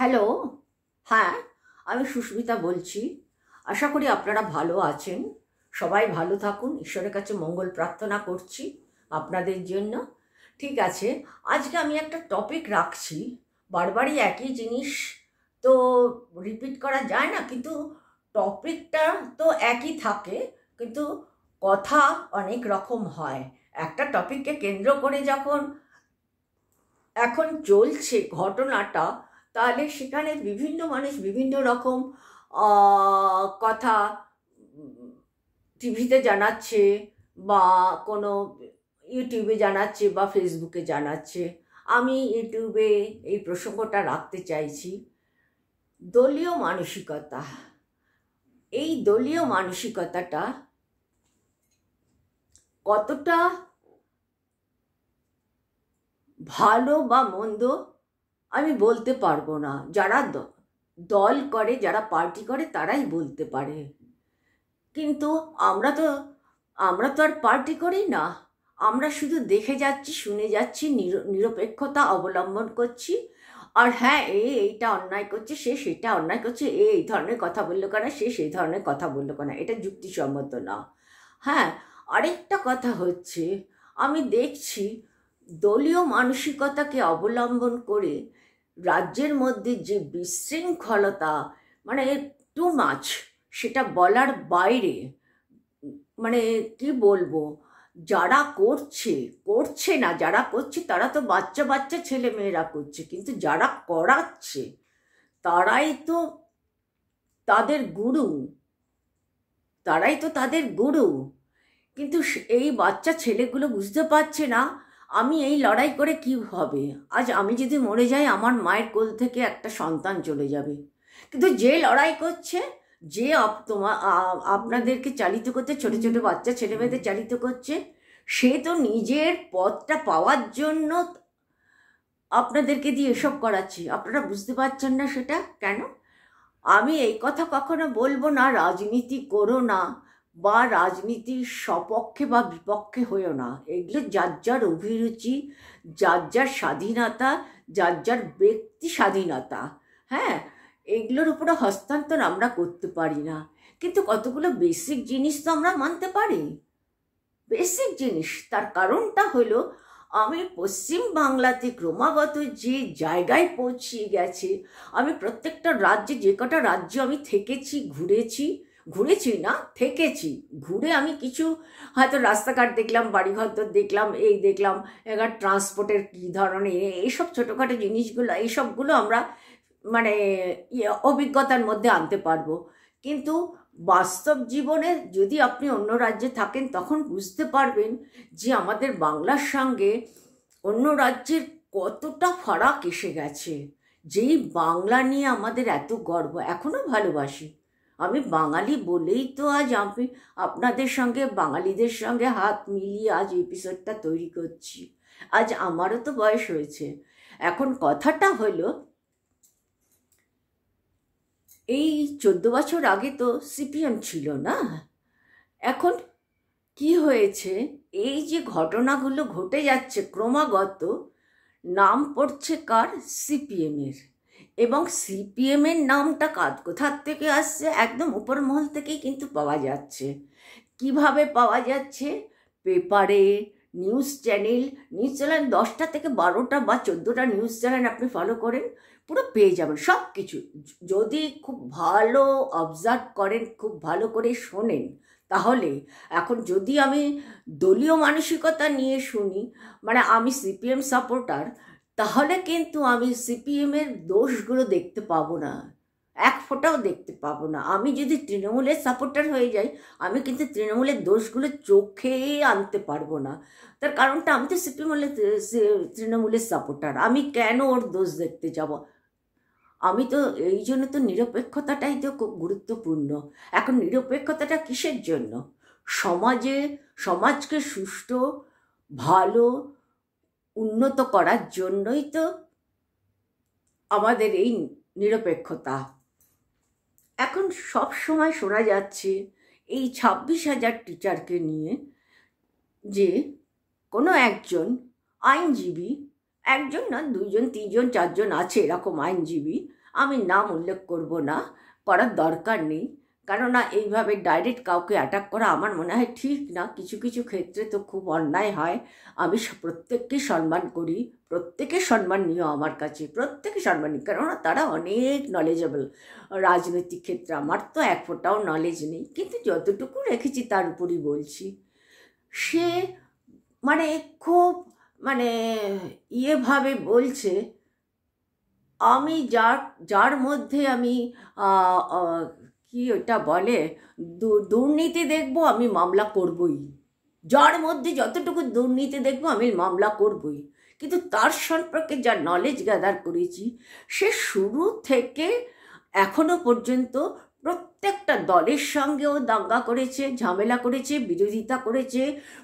Hello. হ্যাঁ, আমি সুস্মিতা বলছি। আশা করি আপনারা ভালো আছেন। সবাই ভালো থাকুন, ঈশ্বরের কাছে মঙ্গল প্রার্থনা করছি আপনাদের জন্য। ঠিক আছে, আজকে আমি একটা টপিক রাখছি। বারবারই একই জিনিস তো রিপিট করা যায় না, কিন্তু টপিকটা তো একই থাকে, কিন্তু কথা অনেক রকম হয়। একটা টপিককে কেন্দ্র করে যখন এখন চলছে ঘটনাটা, তাহলে সেখানে বিভিন্ন মানুষ বিভিন্ন রকম কথা টিভিতে জানাচ্ছে, বা কোনো ইউটিউবে জানাচ্ছে, বা ফেসবুকে জানাচ্ছে। আমি ইউটিউবে এই প্রসঙ্গটা রাখতে চাইছি, দলীয় মানসিকতা। এই দলীয় মানসিকতাটা কতটা ভালো বা মন্দ আমি বলতে পারবো না। যারা দল করে, যারা পার্টি করে, তারাই বলতে পারে। কিন্তু আমরা তো আমরা তো আর পার্টি করি না। আমরা শুধু দেখে যাচ্ছি, শুনে যাচ্ছি, নিরপেক্ষতা অবলম্বন করছি। আর হ্যাঁ, এইটা অন্যায় করছে, সে সেটা অন্যায় করছে, এই ধরনের কথা বললো কেন, সে সেই ধরনের কথা বললো কেন, এটা যুক্তিসম্মত না। হ্যাঁ, আরেকটা কথা হচ্ছে, আমি দেখছি দলীয় মানসিকতাকে অবলম্বন করে রাজ্যের মধ্যে যে বিশৃঙ্খলতা, মানে টু মাচ, সেটা বলার বাইরে। মানে কি বলবো, যারা করছে করছে না, যারা করছে তারা তো বাচ্চা বাচ্চা ছেলে মেয়েরা করছে, কিন্তু যারা করাচ্ছে তারাই তো তাদের গুরু, তারাই তো তাদের গুরু। কিন্তু এই বাচ্চা ছেলেগুলো বুঝতে পারছে না আমি এই লড়াই করে কি হবে। আজ আমি যদি মরে যাই, আমার মায়ের কোল থেকে একটা সন্তান চলে যাবে। কিন্তু যে লড়াই করছে, যে আপনাদেরকে চালিত করতে, ছোট ছোট বাচ্চা ছেলে মেয়েদের চালিত করছে, সে তো নিজের পথটা পাওয়ার জন্য আপনাদেরকে দিয়ে এসব করাচ্ছে। আপনারা বুঝতে পারছেন না সেটা কেন? আমি এই কথা কখনো বলবো না রাজনীতি করো না, বা রাজনীতির সপক্ষে বা বিপক্ষে হয়েও না। এগুলো যার যার অভিরুচি, যার যার স্বাধীনতা, যার যার ব্যক্তি স্বাধীনতা। হ্যাঁ, এগুলোর উপরে হস্তান্তর আমরা করতে পারি না, কিন্তু কতগুলো বেসিক জিনিস তো আমরা মানতে পারি। বেসিক জিনিস, তার কারণটা হলো আমি পশ্চিম বাংলাতে ক্রমাগত যে জায়গায় পৌঁছিয়ে গেছে। আমি প্রত্যেকটা রাজ্যে, যে কটা রাজ্য আমি থেকেছি, ঘুরেছি না থেকেছি, ঘুরে আমি কিছু হয়তো রাস্তাঘাট দেখলাম, বাড়িঘর দেখলাম, এই দেখলাম, এবার ট্রান্সপোর্টের কী ধরনের, এইসব ছোটোখাটো জিনিসগুলো, এইসবগুলো আমরা মানে অভিজ্ঞতার মধ্যে আনতে পারবো। কিন্তু বাস্তব জীবনে যদি আপনি অন্য রাজ্যে থাকেন, তখন বুঝতে পারবেন যে আমাদের বাংলার সঙ্গে অন্য রাজ্যের কতটা ফারাক এসে গেছে। যেই বাংলা নিয়ে আমাদের এত গর্ব, এখনো ভালোবাসি। আমি বাঙালি বলেই তো আজ আমি আপনাদের সঙ্গে, বাঙালিদের সঙ্গে হাত মিলিয়ে আজ এপিসোডটা তৈরি করছি। আজ আমারও তো বয়স হয়েছে। এখন কথাটা হলো, এই 14 বছর আগে তো সিপিএম ছিল না। এখন কি হয়েছে, এই যে ঘটনাগুলো ঘটে যাচ্ছে ক্রমাগত, নাম পড়ছে কার? সিপিএমের। এবং সিপিএমের নামটা কোথার থেকে আসছে? একদম উপর মহল থেকেই কিন্তু পাওয়া যাচ্ছে। কিভাবে পাওয়া যাচ্ছে? পেপারে, নিউজ চ্যানেল 10টা থেকে 12টা বা 14টা নিউজ চ্যানেল আপনি ফলো করেন, পুরো পেয়ে যাবেন সব কিছু। যদি খুব ভালো অবজার্ভ করেন, খুব ভালো করে শোনেন, তাহলে। এখন যদি আমি দলীয় মানসিকতা নিয়ে শুনি, মানে আমি সিপিএম সাপোর্টার, তাহলে কিন্তু আমি সিপিএমের দোষগুলো দেখতে পাবো না, এক ফোঁটাও দেখতে পাবো না। আমি যদি তৃণমূলের সাপোর্টার হয়ে যাই, আমি কিন্তু তৃণমূলের দোষগুলো চোখে আনতে পারবো না। তার কারণটা, আমি তো তৃণমূলের সাপোর্টার, আমি কেন ওর দোষ দেখতে যাব? আমি তো এই জন্য তো নিরপেক্ষতাটাই তো খুব গুরুত্বপূর্ণ। এখন নিরপেক্ষতাটা কিসের জন্য? সমাজকে সুষ্ঠু, ভালো, উন্নত করার জন্যই তো আমাদের এই নিরপেক্ষতা। এখন সব সময় শোনা যাচ্ছে এই 26,000 টিচারকে নিয়ে, যে কোনো একজন আইনজীবী, একজন না, 2জন 3জন 4জন আছে এরকম আইনজীবী, আমি নাম উল্লেখ করব না, করার দরকার নেই, কেননা এইভাবে ডাইরেক্ট কাউকে অ্যাটাক করা আমার মনে হয় ঠিক না। কিছু কিছু ক্ষেত্রে তো খুব অন্যায় হয়। আমি প্রত্যেককে সম্মান করি, প্রত্যেকে সম্মানীয় আমার কাছে, প্রত্যেকে সম্মানীয়, কেননা তারা অনেক নলেজেবল রাজনৈতিক ক্ষেত্রে। আমার তো এক ফোঁটাও নলেজ নেই, কিন্তু যতটুকু রেখেছি তার উপরই বলছি। সে মানে খুব মানে ইয়েভাবে বলছে, আমি যার যার মধ্যে আমি কি ওটা বলে, দুর্নীতি দেখবো আমি মামলা করবই, যার মধ্যে যতটুকু দুর্নীতি দেখবো আমি মামলা করবই। কিন্তু তার সম্পর্কে যা নলেজ গ্যাদার করেছি, সে শুরু থেকে এখনো পর্যন্ত প্রত্যেকটা দলের সঙ্গেও দাঙ্গা করেছে, ঝামেলা করেছে, বিরোধিতা করেছে,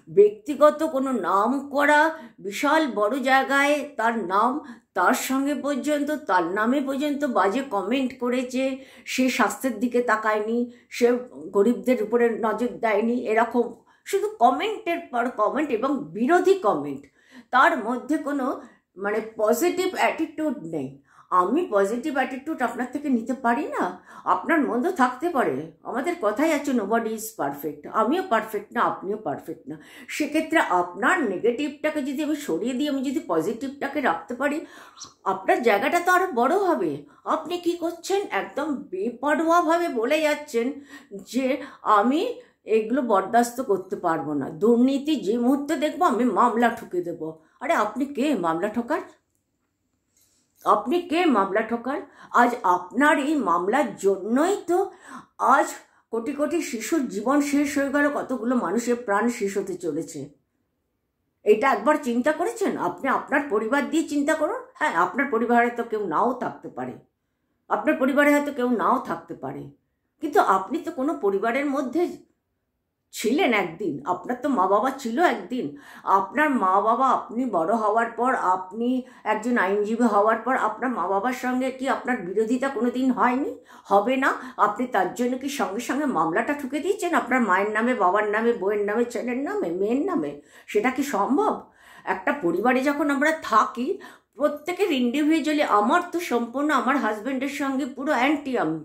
ব্যক্তিগত কোনো নাম করা বিশাল বড় জায়গায় তার নাম, তার সঙ্গে পর্যন্ত তার নামে পর্যন্ত বাজে কমেন্ট করেছে। সে স্বাস্থ্যের দিকে তাকায়নি, সে গরিবদের উপরে নজর দেয়নি, এরকম শুধু কমেন্টের পর কমেন্ট এবং বিরোধী কমেন্ট, তার মধ্যে কোনো মানে পজিটিভ অ্যাটিটিউড নেই। আমি পজিটিভ অ্যাটিটিউড আপনার থেকে নিতে পারি না, আপনার মন্দ থাকতে পারে, আমাদের কথাই আছে নোবডি ইজ পারফেক্ট, আমিও পারফেক্ট না, আপনিও পারফেক্ট না। সেক্ষেত্রে আপনার নেগেটিভটাকে যদি আমি সরিয়ে দিই, আমি যদি পজিটিভটাকে রাখতে পারি, আপনার জায়গাটা তো আরও বড় হবে। আপনি কি করছেন, একদম বেপরোয়াভাবে বলে যাচ্ছেন যে আমি এগুলো বরদাস্ত করতে পারবো না, দুর্নীতি যে মুহূর্তে দেখবো আমি মামলা ঠুকে দেবো। আরে আপনি কে মামলা ঠোকার? আপনি কে মামলা ঠোকার? আজ আপনার এই মামলার জন্যই তো আজ কোটি কোটি শিশুর জীবন শেষ হয়ে গেল, কতগুলো মানুষের প্রাণ শেষ হতে চলেছে। এটা একবার চিন্তা করেছেন? আপনি আপনার পরিবার দিয়ে চিন্তা করুন। হ্যাঁ, আপনার পরিবারে তো কেউ নাও থাকতে পারে, আপনার পরিবারে হয়তো কেউ নাও থাকতে পারে, কিন্তু আপনি তো কোনো পরিবারের মধ্যে ছিলেন একদিন, আপনার তো মা বাবা ছিল একদিন। আপনার মা বাবা, আপনি বড় হওয়ার পর, আপনি একজন আইনজীবী হওয়ার পর আপনার মা বাবার সঙ্গে কি আপনার বিরোধিতা কোনো দিন হয়নি? হবে না? আপনি তার জন্য কি সঙ্গে সঙ্গে মামলাটা ঠুকে দিয়েছেন আপনার মায়ের নামে, বাবার নামে, বউয়ের নামে, ছেলের নামে, মেয়ের নামে? সেটা কি সম্ভব? একটা পরিবারে যখন আমরা থাকি, প্রত্যেকের ইন্ডিভিজুয়ালি, আমার তো সম্পূর্ণ আমার হাজব্যান্ডের সঙ্গে পুরো অ্যান্টি আমি,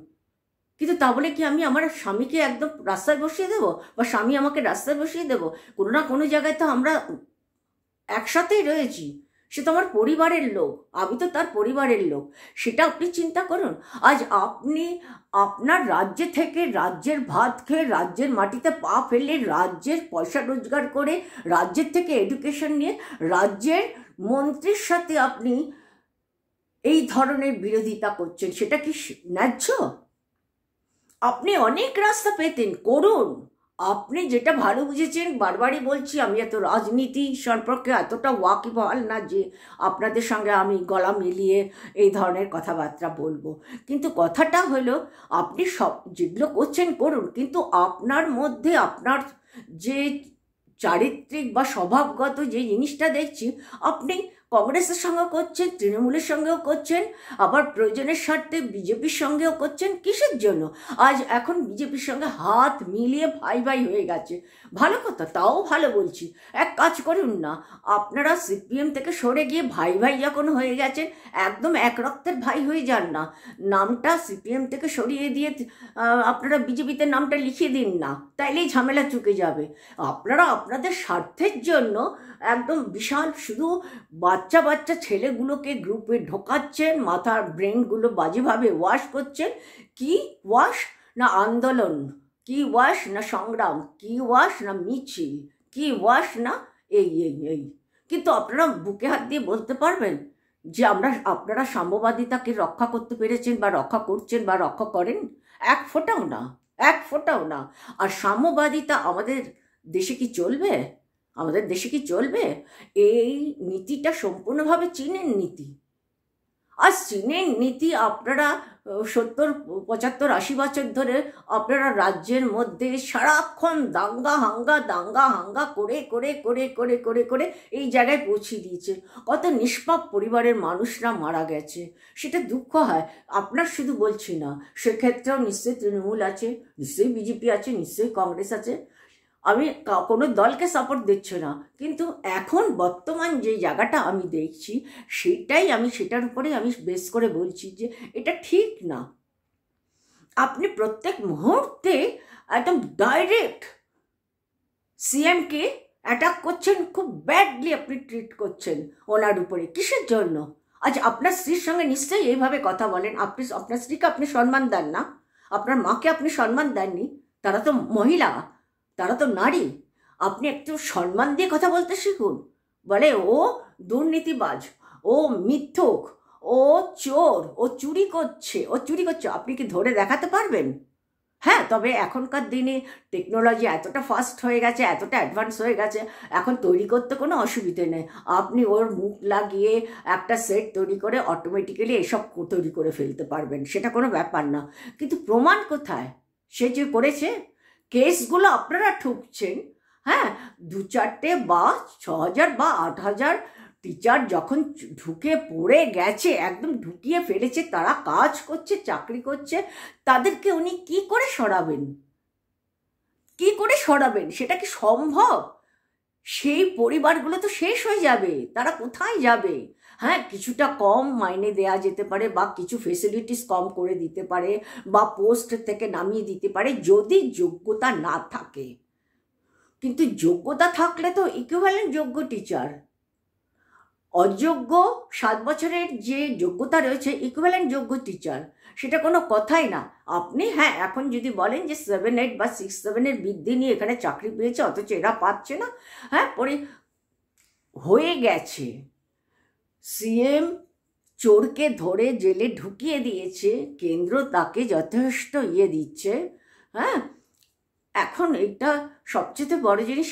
কিন্তু তা বলে কি আমি আমার স্বামীকে একদম রাস্তায় বসিয়ে দেবো, বা স্বামী আমাকে রাস্তায় বসিয়ে দেবো? কোনো না কোনো জায়গায় তো আমরা একসাথেই রয়েছি, সে তো আমার পরিবারের লোক, আমি তো তার পরিবারের লোক। সেটা আপনি চিন্তা করুন। আজ আপনি আপনার রাজ্যে থেকে, রাজ্যের ভাত খেয়ে, রাজ্যের মাটিতে পা ফেলে, রাজ্যের পয়সা রোজগার করে, রাজ্যের থেকে এডুকেশন নিয়ে, রাজ্যের মন্ত্রীর সাথে আপনি এই ধরনের বিরোধিতা করছেন, সেটা কি ন্যায্য? আপনি অনেক রাস্তা পেতেন, করুন। আপনি যেটা ভালো বুঝেছেন, বারবারই বলছি, আমি এত রাজনীতি সম্পর্কে এতটা ওয়াকিবহাল না যে আপনাদের সঙ্গে আমি গলা মিলিয়ে এই ধরনের কথাবার্তা বলবো। কিন্তু কথাটা হলো, আপনি সব যেগুলো করছেন করুন, কিন্তু আপনার মধ্যে আপনার যে চারিত্রিক বা স্বভাবগত যে জিনিসটা দেখছি, আপনি কংগ্রেসের সঙ্গেও করছেন, তৃণমূলের সঙ্গেও করছেন, আবার প্রয়োজনের স্বার্থে বিজেপির সঙ্গেও করছেন। কিসের জন্য? আজ এখন বিজেপির সঙ্গে হাত মিলিয়ে ভাই ভাই হয়ে গেছে, ভালো কথা, তাও ভালো বলছি। এক কাজ করুন না, আপনারা সিপিএম থেকে সরে গিয়ে ভাই ভাই যখন হয়ে গেছেন, একদম এক রক্তের ভাই হয়ে যান না, নামটা সিপিএম থেকে সরিয়ে দিয়ে আপনারা বিজেপিতে নামটা লিখিয়ে দিন না, তাইলেই ঝামেলা চুকে যাবে। আপনারা আপনাদের স্বার্থের জন্য একদম বিশাল, শুধু বাচ্চা বাচ্চা ছেলেগুলোকে গ্রুপে ঢোকাচ্ছেন, মাথার ব্রেনগুলো বাজেভাবে ওয়াশ করছেন। কি ওয়াশ না আন্দোলন, কি ওয়াশ না সংগ্রাম, কি ওয়াশ না মিছিল, কি ওয়াশ না এই এই এই। কিন্তু আপনারা বুকে হাত দিয়ে বলতে পারবেন যে আপনারা সাম্যবাদিতাকে রক্ষা করতে পেরেছেন, বা রক্ষা করছেন, বা রক্ষা করেন? এক ফোঁটাও না, এক ফোঁটাও না। আর সাম্যবাদিতা আমাদের দেশে কি চলবে? আমাদের দেশে কি চলবে? এই নীতিটা সম্পূর্ণভাবে চীনের নীতি। আর চীনের নীতি আপনারা 70, 75, 80 বছর ধরে আপনারা রাজ্যের মধ্যে সারাক্ষণ দাঙ্গা হাঙ্গা করে করে করে করে করে করে এই জায়গায় পৌঁছে দিয়েছে। কত নিষ্পাপ পরিবারের মানুষরা মারা গেছে, সেটা দুঃখ হয়। আপনার শুধু বলছি না, সেক্ষেত্রেও নিশ্চয়ই তৃণমূল আছে, নিশ্চয়ই বিজেপি আছে, নিশ্চয়ই কংগ্রেস আছে। আমি কোনো দলকে সাপোর্ট দিচ্ছি না, কিন্তু এখন বর্তমান যে জায়গাটা আমি দেখছি সেটার উপরে আমি বেস করে বলছি যে এটা ঠিক না। আপনি প্রত্যেক মুহূর্তে একদম ডাইরেক্ট সিএমকে অ্যাটাক করছেন, খুব ব্যাডলি আপনি ট্রিট করছেন ওনার উপরে। কিসের জন্য? আজ আপনার স্ত্রীর সঙ্গে নিশ্চয়ই এইভাবে কথা বলেন, আপনি আপনার স্ত্রীকে আপনি সম্মান দেন না, আপনার মাকে আপনি সম্মান দেননি, তারা তো মহিলা, তারা তো নারী। আপনি একটু সম্মান দিয়ে কথা বলতে শিখুন। বলে ও দুর্নীতিবাজ, ও মিথ্যুক, ও চোর, ও চুরি করছে, আপনি কি ধরে দেখাতে পারবেন? হ্যাঁ, তবে এখনকার দিনে টেকনোলজি এতটা ফাস্ট হয়ে গেছে, এতটা অ্যাডভান্স হয়ে গেছে, এখন তৈরি করতে কোনো অসুবিধে নেই। আপনি ওর মুখ লাগিয়ে একটা সেট তৈরি করে অটোমেটিক্যালি এসব তৈরি করে ফেলতে পারবেন, সেটা কোনো ব্যাপার না। কিন্তু প্রমাণ কোথায় সে যে করেছে? কেসগুলো আপনারা ঠুকছেন। হ্যাঁ, 2-4টে বা 6,000 বা 8,000 টিচার যখন ঢুকে পড়ে গেছে, একদম ঢুকিয়ে ফেলেছে, তারা কাজ করছে, চাকরি করছে, তাদেরকে উনি কি করে সরাবেন? কি করে সরাবেন? সেটা কি সম্ভব? সেই পরিবারগুলো তো শেষ হয়ে যাবে, তারা কোথায় যাবে? হ্যাঁ, কিছুটা কম মাইনে দেয়া যেতে পারে, বা কিছু ফেসিলিটিস কম করে দিতে পারে, বা পোস্ট থেকে নামিয়ে দিতে পারে যদি যোগ্যতা না থাকে। কিন্তু যোগ্যতা থাকলে তো ইকুইভ্যালেন্ট যোগ্য টিচার, অযোগ্য 7 বছরের যে যোগ্যতা রয়েছে ইকুইভ্যালেন্ট যোগ্য টিচার, সেটা কোনো কথাই না। আপনি হ্যাঁ এখন যদি বলেন যে 7-8 বা 6-7-এর বৃদ্ধি নিয়ে এখানে চাকরি পেয়েছে অথচ এরা পাচ্ছে না, হ্যাঁ পরে হয়ে গেছে। সিএম চোরকে ধরে জেলে ঢুকিয়ে দিয়েছে, কেন্দ্র তাকে যথেষ্ট দিচ্ছে। হ্যাঁ, এখন এটা সবচেয়ে বড় জিনিস,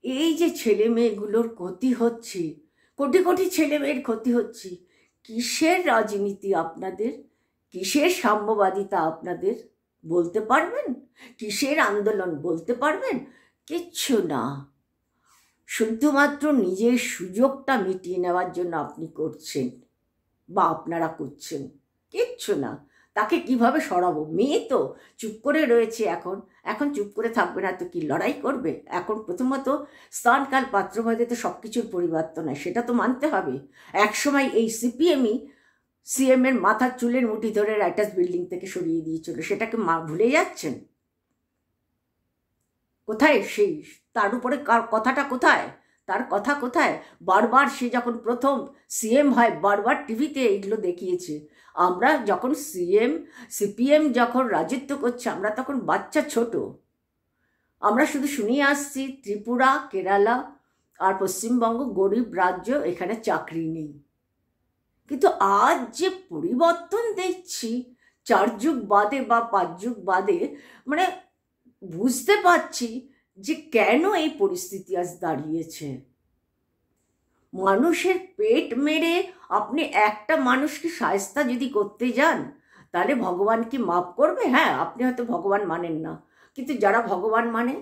এই যে ছেলে মেয়েগুলোর ক্ষতি হচ্ছে, কোটি কোটি ছেলে মেয়ের ক্ষতি হচ্ছে, কিসের রাজনীতি আপনাদের? কিসের সাম্যবাদিতা আপনাদের? বলতে পারবেন? কিসের আন্দোলন বলতে পারবেন? কিচ্ছু না। শুধুমাত্র নিজের সুযোগটা মিটিয়ে নেওয়ার জন্য আপনি করছেন বা আপনারা করছেন, কিচ্ছু না। তাকে কিভাবে সরাবো? মেয়ে তো চুপ করে রয়েছে, এখন চুপ করে থাকবে না তো কি লড়াই করবে? এখন প্রথমত স্থানকাল পাত্রভেদে তো সব কিছুর পরিবর্তন হয়, সেটা তো মানতে হবে। একসময় এই সিএম এর মাথার চুলের মুঠি ধরে রাইটার্স বিল্ডিং থেকে সরিয়ে দিয়েছিল, সেটাকে ভুলে যাচ্ছেন? কোথায় সেই, তার উপরে কথাটা কোথায়? তার কথা কোথায়? বারবার সে যখন প্রথম সিএম হয় বারবার টিভিতে এইগুলো দেখিয়েছে। আমরা যখন সিপিএম যখন রাজত্ব করছে আমরা তখন বাচ্চা ছোট, আমরা শুধু শুনিয়ে আসছি ত্রিপুরা, কেরালা আর পশ্চিমবঙ্গ গরিব রাজ্য, এখানে চাকরি নেই। কিন্তু আজ যে পরিবর্তন দেখছি 4 যুগ বাদে বা 5 যুগ বাদে, মানে বুঝতে পারছি যে কেন এই পরিস্থিতি আজ দাঁড়িয়েছে। মানুষের পেট মেরে আপনি একটা মানুষকে শায়েস্তা যদি করতে যান, তাহলে ভগবান কি মাফ করবে? হ্যাঁ, আপনি হয়তো ভগবান মানেন না, কিন্তু যারা ভগবান মানে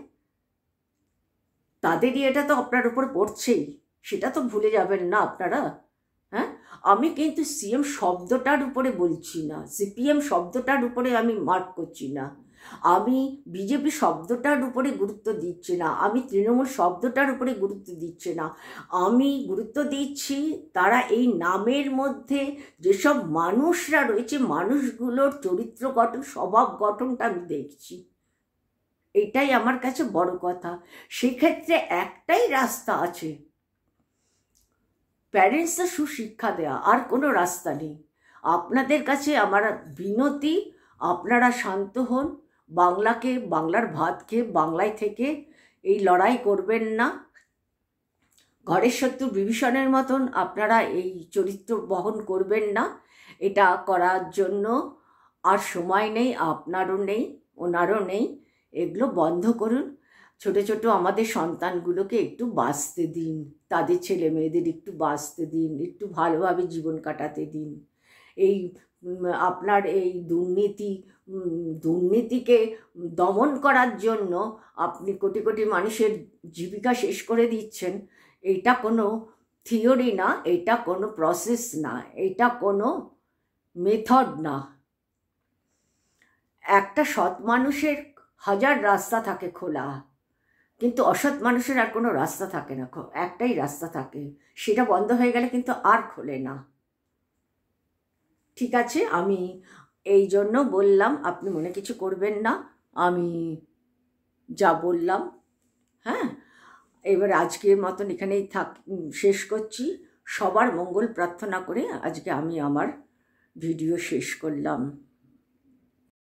তাদেরই এটা তো আপনার উপর পড়ছেই, সেটা তো ভুলে যাবেন না আপনারা। হ্যাঁ, আমি কিন্তু সিএম শব্দটার উপরে বলছি না, সিপিএম শব্দটার উপরে আমি মার্ক করছি না, আমি বিজেপি শব্দটার উপরে গুরুত্ব দিচ্ছি না, আমি তৃণমূল শব্দটার উপরে গুরুত্ব দিচ্ছি না। আমি গুরুত্ব দিচ্ছি তারা এই নামের মধ্যে যেসব মানুষরা রয়েছে, মানুষগুলোর চরিত্র গঠন, স্বভাব গঠনটা আমি দেখছি। এটাই আমার কাছে বড় কথা। সেক্ষেত্রে একটাই রাস্তা আছে, প্যারেন্টসদের সুশিক্ষা দেওয়া, আর কোনো রাস্তা নেই। আপনাদের কাছে আমার বিনতি, আপনারা শান্ত হন, বাংলার ভাত খেয়ে বাংলায় থেকে এই লড়াই করবেন না। ঘরের শত্রু বিভীষণের মতন আপনারা এই চরিত্র বহন করবেন না। এটা করার জন্য আর সময় নেই, আপনারও নেই, ওনারও নেই। এগুলো বন্ধ করুন। ছোট ছোট আমাদের সন্তানগুলোকে একটু বাঁচতে দিন, তাদের ছেলে মেয়েদের একটু বাঁচতে দিন, একটু ভালোভাবে জীবন কাটাতে দিন। এই আপনার এই দুর্নীতিকে দমন করার জন্য আপনি কোটি কোটি মানুষের জীবিকা শেষ করে দিচ্ছেন। এটা কোনো থিওরি না, এটা কোনো প্রসেস না, এটা কোনো মেথড না। একটা সৎ মানুষের 1000 রাস্তা থাকে খোলা, কিন্তু অসৎ মানুষের আর কোনো রাস্তা থাকে না, একটাই রাস্তা থাকে, সেটা বন্ধ হয়ে গেলে কিন্তু আর খোলে না। ঠিক আছে, আমি এই জন্য বললাম, আপনি মনে কিছু করবেন না, আমি যা বললাম। হ্যাঁ, এবার আজকের মতন এখানেই শেষ করছি। সবার মঙ্গল প্রার্থনা করে আজকে আমি আমার ভিডিও শেষ করলাম।